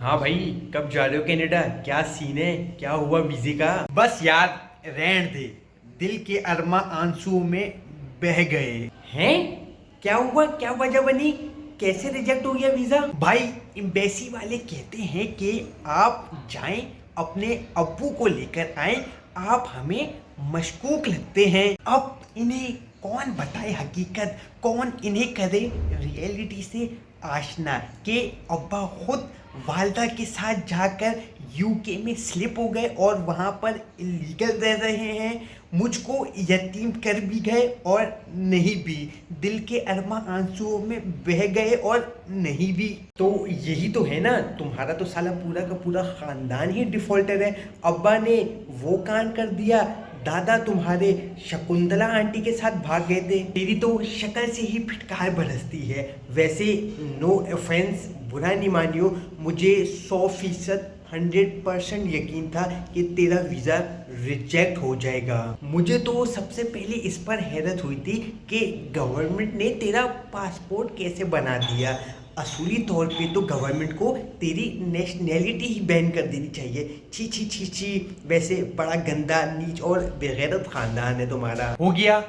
हाँ भाई, कब जा रहे हो कनाडा? क्या सीन है? क्या हुआ वीजे का? बस यार, रहन दे। दिल के अरमा आंसुओं में बह गए हैं। क्या हुआ? क्या वजह बनी? कैसे रिजेक्ट हो गया वीजा? भाई, एम्बेसी वाले कहते हैं कि आप जाएं, अपने अब्बू को लेकर आए। आप हमें मशकूक लगते हैं। अब इन्हें कौन बताए हकीकत, कौन इन्हें करे रियलिटी से आशना कि अब्बा खुद वालदा के साथ जाकर यूके में स्लिप हो गए और वहाँ पर इलीगल रह रहे हैं। मुझको यतीम कर भी गए और नहीं भी। दिल के अरमा आंसुओं में बह गए और नहीं भी। तो यही तो है ना, तुम्हारा तो साला पूरा का पूरा खानदान ही डिफॉल्टर है। अब्बा ने वो कांड कर दिया, दादा तुम्हारे शकुंतला आंटी के साथ भाग गए थे। तेरी तो शक्ल से ही फिटकार बरसती है। वैसे नो ऑफेंस, बुरा नहीं मानियो, मुझे 100% 100% यकीन था कि तेरा वीज़ा रिजेक्ट हो जाएगा। मुझे तो सबसे पहले इस पर हैरत हुई थी कि गवर्नमेंट ने तेरा पासपोर्ट कैसे बना दिया। असूली तौर पे तो गवर्नमेंट को तेरी नेशनैलिटी ही बैन कर देनी चाहिए। छी छी छी छी, वैसे बड़ा गंदा, नीच और बेगैरत खानदान है तुम्हारा। हो गया,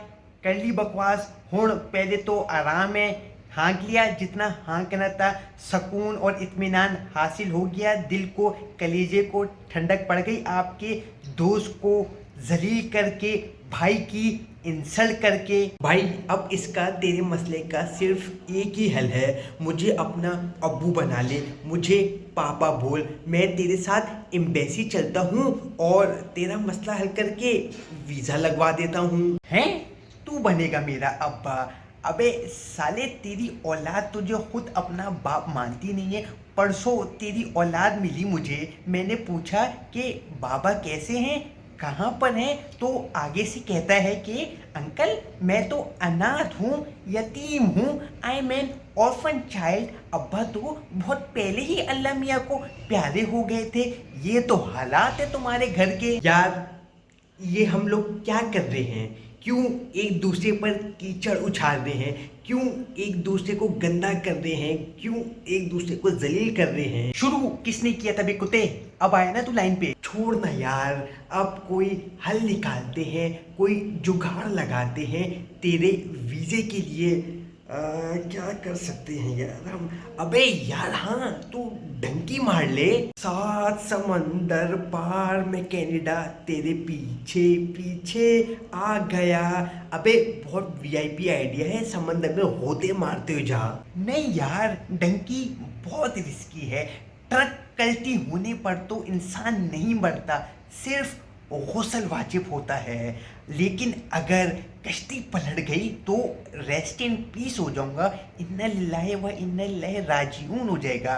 कर ली बकवास। हुण पहले तो आराम है, हाँक लिया जितना हाँकना था, सुकून और इत्मीनान हासिल हो गया। दिल को, कलेजे को ठंडक पड़ गई आपके दोस्त को जलील करके, भाई की इंसल्ट करके। भाई, अब इसका तेरे मसले का सिर्फ एक ही हल है। मुझे अपना अब्बू बना ले, मुझे पापा बोल। मैं तेरे साथ एम्बेसी चलता हूँ और तेरा मसला हल करके वीज़ा लगवा देता हूँ। हैं? तू बनेगा मेरा अब्बा? अबे साले, तेरी औलाद तुझे खुद अपना बाप मानती नहीं है। परसों तेरी औलाद मिली मुझे, मैंने पूछा कि बाबा कैसे हैं, कहाँ पर हैं, तो आगे से कहता है कि अंकल मैं तो अनाथ हूँ, यतीम हूँ, I am N orphan child. अब्बा तो बहुत पहले ही अल्लाह मियाँ को प्यारे हो गए थे। ये तो हालात है तुम्हारे घर के। यार, ये हम लोग क्या कर रहे हैं? क्यों एक दूसरे पर कीचड़ उछाल रहे हैं? क्यों एक दूसरे को गंदा कर रहे हैं? क्यों एक दूसरे को जलील कर रहे हैं? शुरू किसने किया था बे कुत्ते? अब आया ना तू लाइन पे। छोड़ ना यार, अब कोई हल निकालते हैं, कोई जुगाड़ लगाते हैं तेरे वीजे के लिए। क्या कर सकते हैं यार हम? अबे यार, हाँ, तू डंकी मार ले। 7 समंदर पार में कनाडा तेरे पीछे पीछे आ गया। अबे बहुत वीआईपी आइडिया है, समंदर में होते मारते हुए जा। नहीं यार, डंकी बहुत रिस्की है। ट्रक कल्टी होने पर तो इंसान नहीं मरता, सिर्फ गुस्ल वाजिब होता है। लेकिन अगर कश्ती पलट गई तो रेस्ट इन पीस हो जाऊंगा, इन्ना लिल्लाहि व इन्ना इलैहि राजिऊन हो जाएगा।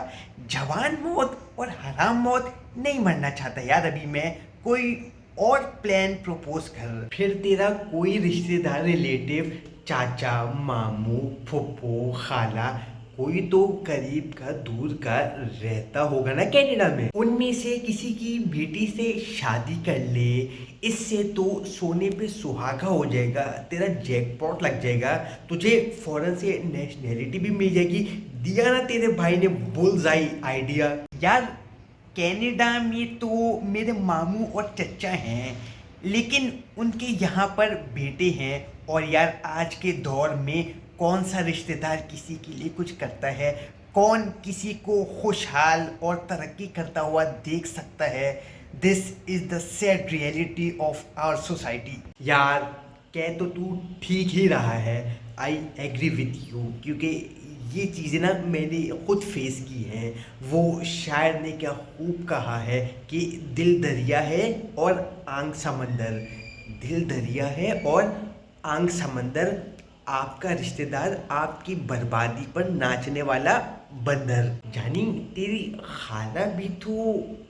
जवान मौत और हराम मौत नहीं मरना चाहता यार अभी मैं। कोई और प्लान प्रपोज कर। फिर तेरा कोई रिश्तेदार, रिलेटिव, चाचा, मामू, फुप्पो, खाला, कोई तो करीब का दूर का रहता होगा ना कनाडा में। उनमें से किसी की बेटी से शादी कर ले, इससे तो सोने पे सुहागा हो जाएगा, तेरा जैकपॉट लग जाएगा, तुझे फौरन से नेशनैलिटी भी मिल जाएगी। दिया ना तेरे भाई ने बुल्सआई आइडिया। यार, कनाडा में तो मेरे मामू और चचा हैं, लेकिन उनके यहाँ पर बेटे हैं। और यार, आज के दौर में कौन सा रिश्तेदार किसी के लिए कुछ करता है? कौन किसी को खुशहाल और तरक्की करता हुआ देख सकता है? This is the sad reality of our society. यार, कह तो तू ठीक ही रहा है, आई एग्री विथ यू, क्योंकि ये चीज़ें ना मैंने खुद फेस की हैं। वो शायर ने क्या खूब कहा है कि दिल दरिया है और आंख समंदर। दिल दरिया है और आंख समंदर। आपका रिश्तेदार आपकी बर्बादी पर नाचने वाला बंदर। जानी, तेरी खाला भी तो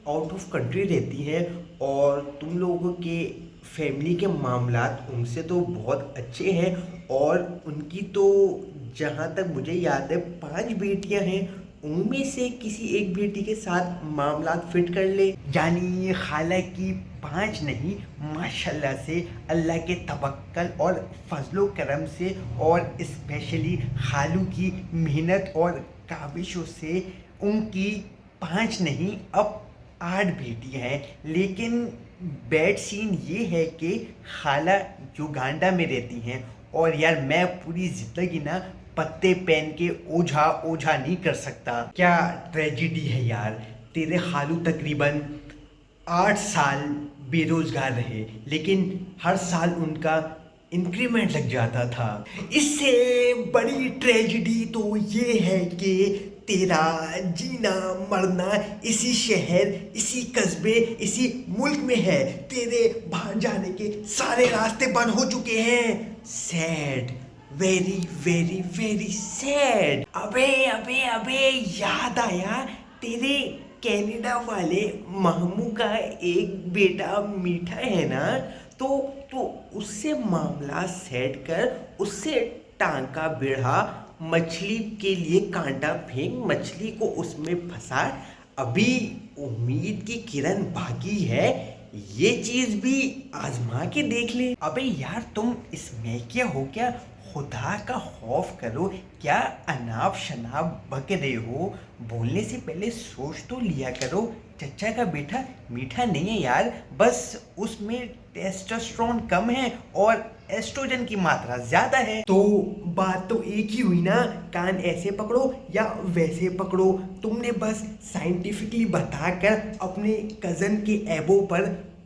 आउट ऑफ कंट्री रहती है और तुम लोगों के फैमिली के मामलात उनसे तो बहुत अच्छे हैं। और उनकी तो, जहाँ तक मुझे याद है, 5 बेटियां हैं। उनमें से किसी एक बेटी के साथ मामलात फिट कर ले। यानी खाला की 5 नहीं, माशाल्लाह से, अल्लाह के तवक्कल और फजलो करम से और स्पेशली खालू की मेहनत और काविशों से उनकी 5 नहीं अब 8 बेटी हैं। लेकिन बैड सीन ये है कि खाला युगांडा में रहती हैं और यार मैं पूरी जिंदगी ना पत्ते पहन के ओझा ओझा नहीं कर सकता। क्या ट्रेजिडी है यार। तेरे खालू तकरीबन 8 साल बेरोजगार रहे लेकिन हर साल उनका इंक्रीमेंट लग जाता था। इससे बड़ी ट्रेजिडी तो ये है कि तेरा जीना मरना इसी शहर, इसी कस्बे, इसी मुल्क में है। तेरे बाहर जाने के सारे रास्ते बंद हो चुके हैं। Sad, very very very sad. अबे अबे अबे याद आया, तेरे कनाडा वाले मामू का एक बेटा मीठा है ना, तो उससे मामला सेट कर, उससे टांका भिड़ा, मछली के लिए कांटा फेंक, मछली को उसमें फंसा। अभी उम्मीद की किरण बाकी है, ये चीज भी आजमा के देख ले। अबे यार तुम इसमें क्या हो क्या, खुदा का खौफ करो। क्या अनाप शनाप बक रहे हो? बोलने से पहले सोच तो लिया करो। चचा का बेटा मीठा नहीं है यार, बस उसमें टेस्टोस्टेरोन कम है और एस्ट्रोजन की मात्रा ज्यादा है। तो बात तो एक ही हुई ना, कान ऐसे पकड़ो या वैसे पकड़ो। तुमने बस साइंटिफिकली बताकर अपने कजन के एबो पर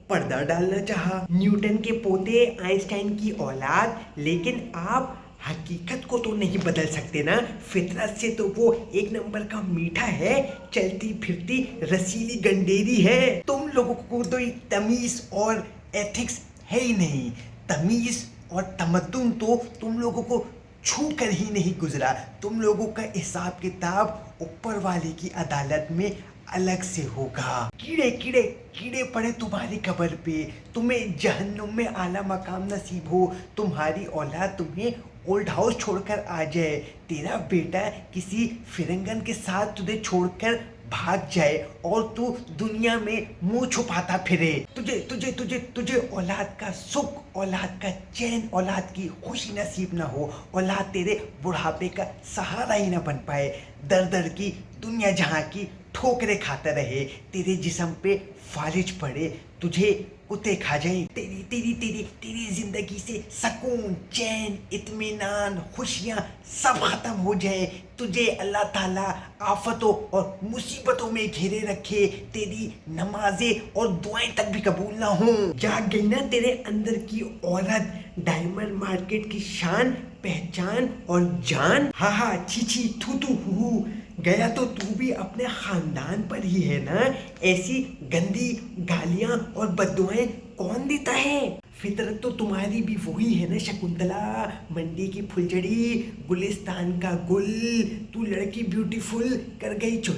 पर्दा डालना चाहा। न्यूटन के पोते, आइंस्टाइन की औलाद, लेकिन आप हकीकत को तो नहीं बदल सकते ना। फितरत से तो वो एक नंबर का मीठा है, चलती फिरती रसीली गंडेरी है। तुम लोगों को तो तमीज और एथिक्स है ही नहीं। तमीज और तमद्दुन तो तुम लोगों को छू कर ही नहीं गुजरा। तुम लोगों का हिसाब किताब ऊपर वाले की अदालत में अलग से होगा। कीड़े कीड़े कीड़े पड़े तुम्हारी कब्र पे, तुम्हें जहन्नुम में आला मकाम नसीब हो, तुम्हारी औलाद तुम्हें ओल्ड हाउस छोड़कर आ जाए, तेरा बेटा किसी फिरंगन के साथ तुझे छोड़कर भाग जाए और तू दुनिया में मुंह छुपाता फिरे। तुझे तुझे तुझे तुझे औलाद का सुख, औलाद का चैन, औलाद की खुशी नसीब ना हो, औलाद तेरे बुढ़ापे का सहारा ही ना बन पाए। दर दर की दुनिया जहाँ की ठोकरे खाता रहे, तेरे जिस्म पे फालिज पड़े, तुझे कुत्ते खा जाए। तेरी तेरी तेरी तेरी जिंदगी से सुकून, चैन, इत्मीनान, खुशियाँ सब खत्म हो जाए। तुझे अल्लाह ताला आफतों और मुसीबतों में घेरे रखे, तेरी नमाजें और दुआएं तक भी कबूल ना हो। जाग गई ना तेरे अंदर की औरत, डायमंड मार्केट की शान, पहचान और जान। हा हा छी छी थू थू हू, गया तो तू भी अपने खानदान पर ही है ना। ऐसी गंदी गालियां और बद्दुआएं कौन देता है? फितरत तो तुम्हारी भी वही है ना शकुंतला, मंडी की फुलझड़ी, गुलिस्तान का गुल। तू लड़की ब्यूटीफुल कर गई चुल,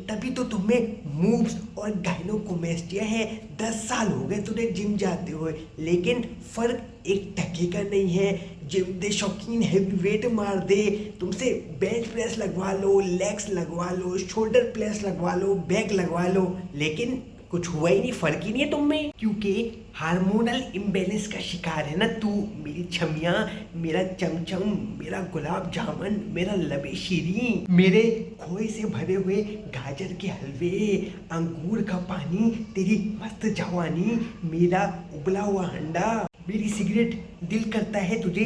तभी तो तुम्हें मूव्स और गायनोकोमेस्टिया है। 10 साल हो गए तुझे जिम जाते हुए, लेकिन फर्क एक टके का नहीं है। जिम दे शौकीन हैवी वेट मार दे, तुमसे बेंच प्रेस लगवा लो, लेग्स लगवा लो, शोल्डर प्रेस लगवा लो, बैक लगवा लो, लेकिन कुछ हुआ ही नहीं, फर्क ही नहीं है तुम में। क्योंकि हार्मोनल इम्बेलेंस का शिकार है ना तू। मेरी छमिया, मेरा चमचम, मेरा गुलाब जामुन, मेरा लबे शीरी, मेरे खोए से भरे हुए गाजर के हलवे, अंगूर का पानी, तेरी मस्त जवानी, मेरा उबला हुआ अंडा, मेरी सिगरेट दिल करता है तुझे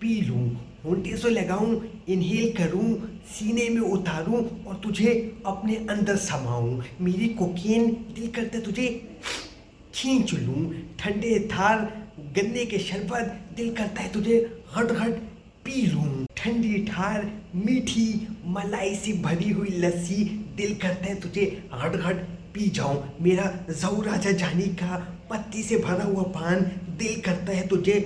पी लूं, होंठे से लगाऊं, इनहेल करूं, सीने में उतारूं और तुझे अपने अंदर समाऊं। मेरी कोकीन दिल करता है तुझे खींच लूं, ठंडे थार गन्ने के शरबत दिल करता है तुझे हट हट पी लूं, ठंडी ठार मीठी मलाई से भरी हुई लस्सी दिल करता है तुझे हट हट पी जाऊं। मेरा ज़ऊ राजा जानी का पत्ती से भरा हुआ पान दिल करता है तुझे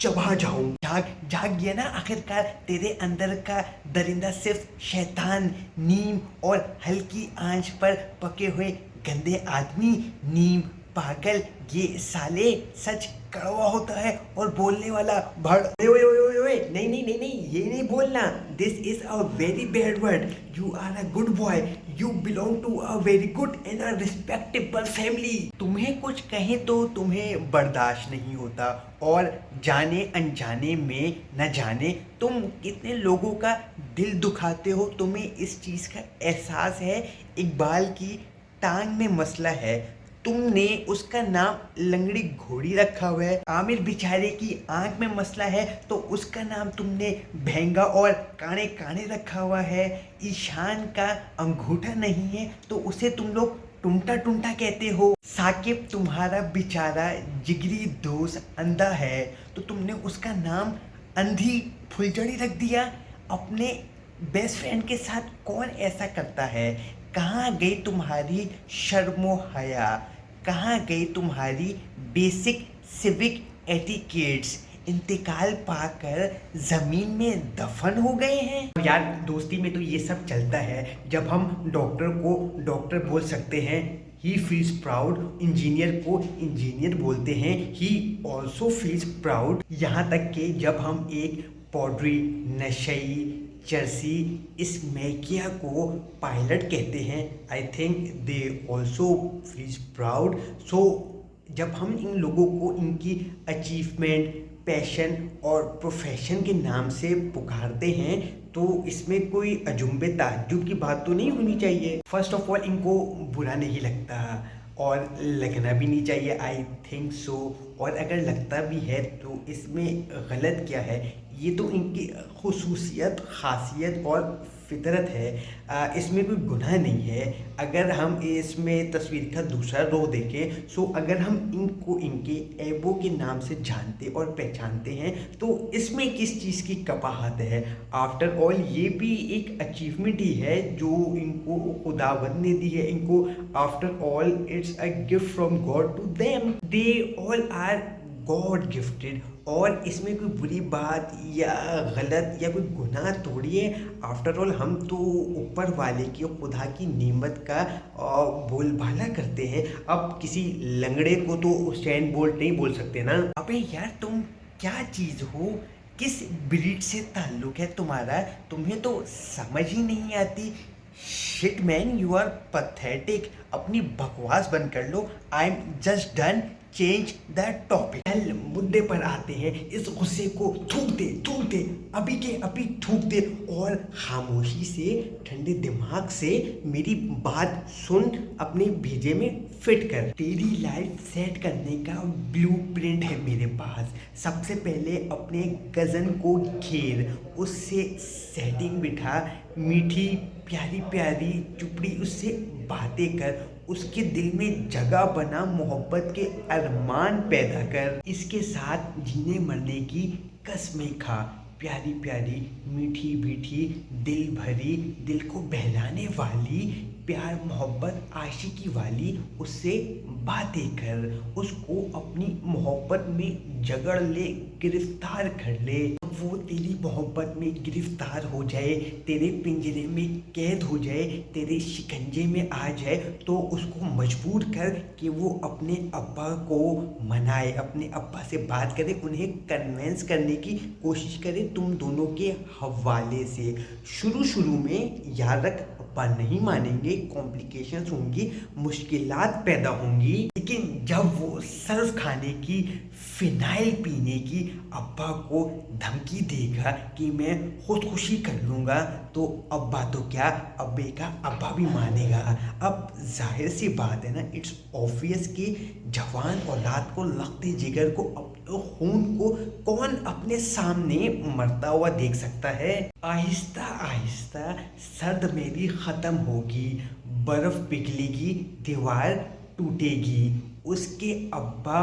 चबा जाऊं। जाग जाग गया ना आखिरकार तेरे अंदर का दरिंदा, सिर्फ शैतान, नीम और हल्की आंच पर पके हुए गंदे आदमी। नीम, पागल, ये साले सच कड़वा होता है और बोलने वाला भड़। नहीं नहीं नहीं नहीं, ये नहीं बोलना। This is a very bad word. You are a good boy, you belong to a very good and a respectable family. तुम्हें कुछ कहें तो तुम्हें बर्दाश्त नहीं होता, और जाने अनजाने में न जाने तुम कितने लोगों का दिल दुखाते हो। तुम्हें इस चीज़ का एहसास है। इकबाल की टांग में मसला है, तुमने उसका नाम लंगड़ी घोड़ी रखा हुआ है। आमिर बेचारे की आंख में मसला है, तो उसका नाम तुमने भेंगा और काने काने रखा हुआ है। ईशान का अंगूठा नहीं है, तो उसे तुम लोग टुंटा टुंटा कहते हो। साकिब तुम्हारा बेचारा जिगरी दोस्त अंधा है, तो तुमने उसका नाम अंधी फुलझड़ी रख दिया। अपने बेस्ट फ्रेंड के साथ कौन ऐसा करता है? कहाँ गई तुम्हारी शर्मो हया? कहाँ गई तुम्हारी बेसिक सिविक एटिकेट्स? इंतकाल पाकर जमीन में दफन हो गए हैं। यार दोस्ती में तो ये सब चलता है। जब हम डॉक्टर को डॉक्टर बोल सकते हैं, ही फील्स प्राउड। इंजीनियर को इंजीनियर बोलते हैं, ही ऑल्सो फील्स प्राउड। यहाँ तक कि जब हम एक पॉडरी, नशई, चर्सी, इस मैकिया को पायलट कहते हैं, I think they also feels proud. So जब हम इन लोगों को इनकी अचीवमेंट, पैशन और प्रोफेशन के नाम से पुकारते हैं, तो इसमें कोई अजुम्बे ताज्जुब की बात तो नहीं होनी चाहिए। फर्स्ट ऑफ ऑल इनको बुरा नहीं लगता, और लगना भी नहीं चाहिए, आई थिंक सो। और अगर लगता भी है तो इसमें गलत क्या है? ये तो इनकी खुसूसियत, खासियत और फितरत है। इसमें कोई गुनाह नहीं है। अगर हम इसमें तस्वीर का दूसरा रो देखें, सो अगर हम इनको इनके ऐबों के नाम से जानते और पहचानते हैं, तो इसमें किस चीज़ की कबाहत है? आफ्टर ऑल ये भी एक अचीवमेंट ही है जो इनको खुदावंद ने दी है। इनको after all it's a gift from God to them. They all are God gifted, और इसमें कोई बुरी बात या गलत या कोई गुनाह थोड़ी है। आफ्टर ऑल हम तो ऊपर वाले की और खुदा की नेमत का बोलबाला करते हैं। अब किसी लंगड़े को तो स्टैंड बोल्ट नहीं बोल सकते ना। अबे यार तुम क्या चीज़ हो? किस ब्रीड से ताल्लुक है तुम्हारा? तुम्हें तो समझ ही नहीं आती। Shit man, you are pathetic. अपनी बकवास बंद कर लो। I am just done. Change the topic. कल मुद्दे पर आते हैं। इस गुस्से को थूक दे, अभी के अभी थूक दे, और खामोशी से, ठंडे दिमाग से मेरी बात सुन, अपने भेजे में फिट कर। तेरी लाइफ सेट करने का ब्लूप्रिंट है मेरे पास। सबसे पहले अपने कज़न को घेर, उससे सेटिंग बिठा, मीठी प्यारी प्यारी चुपड़ी उससे बातें कर, उसके दिल में जगह बना, मोहब्बत के अरमान पैदा कर। इसके साथ जीने मरने की कसमें खा, प्यारी प्यारी मीठी मीठी दिल भरी, दिल को बहलाने वाली, प्यार मोहब्बत आशिकी वाली उससे बातें कर। उसको अपनी मोहब्बत में जगड़ ले, गिरफ्तार कर ले। वो तेरी मोहब्बत में गिरफ्तार हो जाए, तेरे पिंजरे में कैद हो जाए, तेरे शिकंजे में आ जाए, तो उसको मजबूर कर कि वो अपने अब्बा को मनाए, अपने अब्बा से बात करे, उन्हें कन्वेंस करने की कोशिश करे तुम दोनों के हवाले से। शुरू में याद रख, अब्बा नहीं मानेंगे, कॉम्प्लिकेशंस होंगी, मुश्किलात पैदा होंगी, लेकिन जब वो सर्फ खाने की, फिनाइल पीने की अब्बा को धमकी देगा कि मैं खुदकुशी कर लूँगा, तो अब्बा तो क्या, अब्बे का अब्बा भी मानेगा। अब जाहिर सी बात है ना, इट्स ऑब्वियस कि जवान औलाद को, लगते जिगर को, अपने खून को कौन अपने सामने मरता हुआ देख सकता है? आहिस्ता आहिस्ता सर्द मेरी ख़त्म होगी, बर्फ़ पिघलेगी, दीवार टूटेगी, उसके अब्बा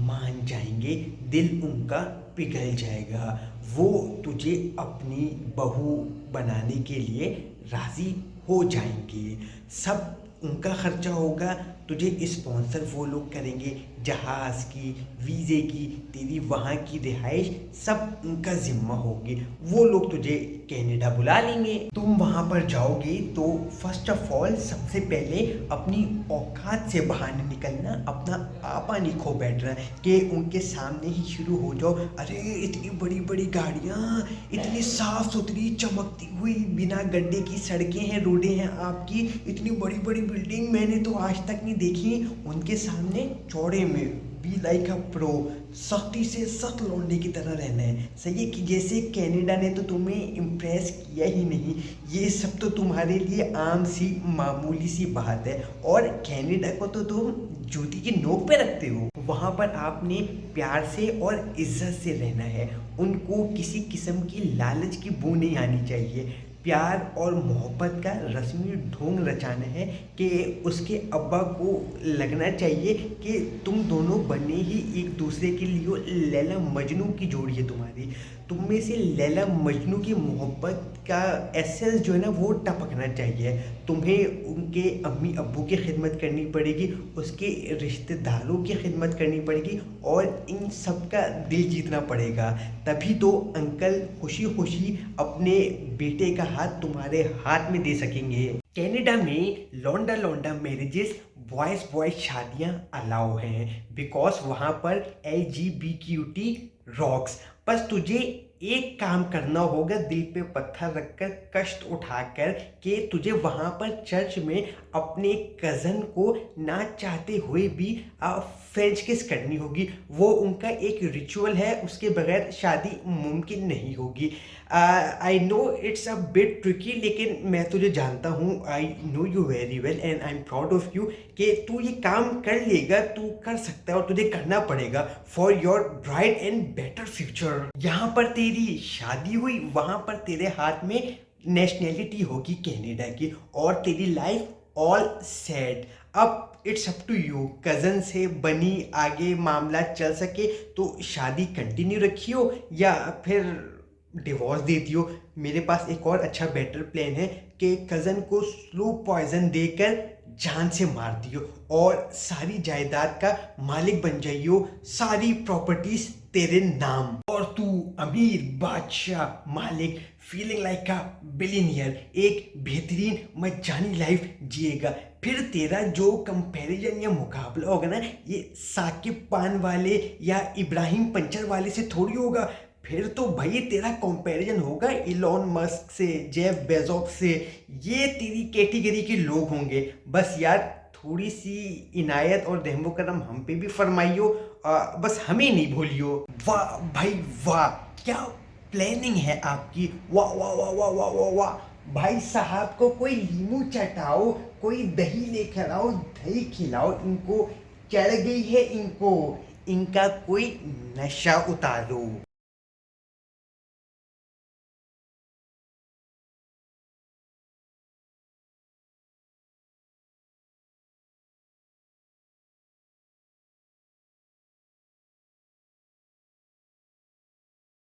मान जाएंगे, दिल उनका पिघल जाएगा, वो तुझे अपनी बहू बनाने के लिए राज़ी हो जाएंगे। सब उनका खर्चा होगा, तुझे स्पॉन्सर वो लोग करेंगे, जहाज़ की, वीज़े की, तेरी वहाँ की रिहाइश सब उनका जिम्मा होगी। वो लोग तुझे कनाडा बुला लेंगे। तुम वहाँ पर जाओगे तो फर्स्ट ऑफ ऑल सबसे पहले अपनी औकात से बाहर नहीं निकलना, अपना आपा नहीं खो बैठना कि उनके सामने ही शुरू हो जाओ, अरे इतनी बड़ी बड़ी गाड़ियाँ, इतनी साफ सुथरी चमकती हुई बिना गड्ढे की सड़कें हैं, रोडें हैं आपकी, इतनी बड़ी बड़ी बिल्डिंग मैंने तो आज तक नहीं देखी। उनके सामने चौड़े में बी लाइक अ प्रो, सख्ती से सख्त लौंडे की तरह रहना है। सही है कि जैसे कनाडा ने तो तुम्हें इम्प्रेस किया ही नहीं, ये सब तो तुम्हारे लिए आम सी मामूली सी बात है। और कनाडा को तो तुम जूती की नोक पे रखते हो। वहाँ पर आपने प्यार से और इज्जत से रहना है। उनको किसी किस्म की लालच की बू नहीं आनी चाहिए। प्यार और मोहब्बत का रस्मी ढोंग रचाना है कि उसके अब्बा को लगना चाहिए कि तुम दोनों बने ही एक दूसरे के लिए लैला मजनू की जोड़ी है तुम्हारी। तुम में से लैला मजनू की मोहब्बत का एसेंस जो है ना वो टपकना चाहिए। तुम्हें उनके अम्मी अब्बू की खिदमत करनी पड़ेगी, उसके रिश्तेदारों की खिदमत करनी पड़ेगी और इन सब का दिल जीतना पड़ेगा। तभी तो अंकल खुशी खुशी अपने बेटे का हाथ तुम्हारे हाथ में दे सकेंगे। कनाडा में लौंडा लौंडा मैरिजेस, बॉयज बॉयज शादियां अलाउ हैं बिकॉज वहाँ पर LGBT रॉक्स। बस तुझे एक काम करना होगा, दिल पे पत्थर रखकर कष्ट उठाकर, कि तुझे वहाँ पर चर्च में अपने कज़न को ना चाहते हुए भी फ्रेंच किस करनी होगी। वो उनका एक रिचुअल है, उसके बगैर शादी मुमकिन नहीं होगी। I know it's a bit tricky, लेकिन मैं तुझे जानता हूँ, I know you very well and I am proud of you कि तू ये काम कर लेगा, तू कर सकता है और तुझे करना पड़ेगा for your bright and better future. यहाँ पर तेरी शादी हुई, वहाँ पर तेरे हाथ में नेशनैलिटी होगी कनाडा की और तेरी लाइफ ऑल सेट। अब it's up to you, cousin से बनी आगे मामला चल सके तो शादी कंटिन्यू रखियो या फिर डिवोर्स दे दियो। मेरे पास एक और अच्छा बेटर प्लान है कि कज़न को स्लो पॉइजन देकर जान से मार दियो और सारी जायदाद का मालिक बन जाइयो, सारी प्रॉपर्टीज तेरे नाम, और तू अमीर बादशाह मालिक, फीलिंग लाइक अ बिलियनियर, एक बेहतरीन मजानी लाइफ जिएगा। फिर तेरा जो कंपैरिजन या मुकाबला होगा ना, ये साकिब पान वाले या इब्राहिम पंचर वाले से थोड़ी होगा। फिर तो भाई तेरा कंपैरिजन होगा इलॉन मस्क से, जेफ बेजोस से। ये तेरी कैटेगरी के लोग होंगे। बस यार थोड़ी सी इनायत और रहमो करम हम पे भी फरमाइयो, बस हमें नहीं भूलियो। वाह भाई वाह, क्या प्लानिंग है आपकी, वाह वाह वाह वाह वाह वाह वाह। भाई साहब को कोई लीमू चटाओ, कोई दही लेकर आओ, दही खिलाओ इनको, चढ़ गई है इनको, इनका कोई नशा उतारो।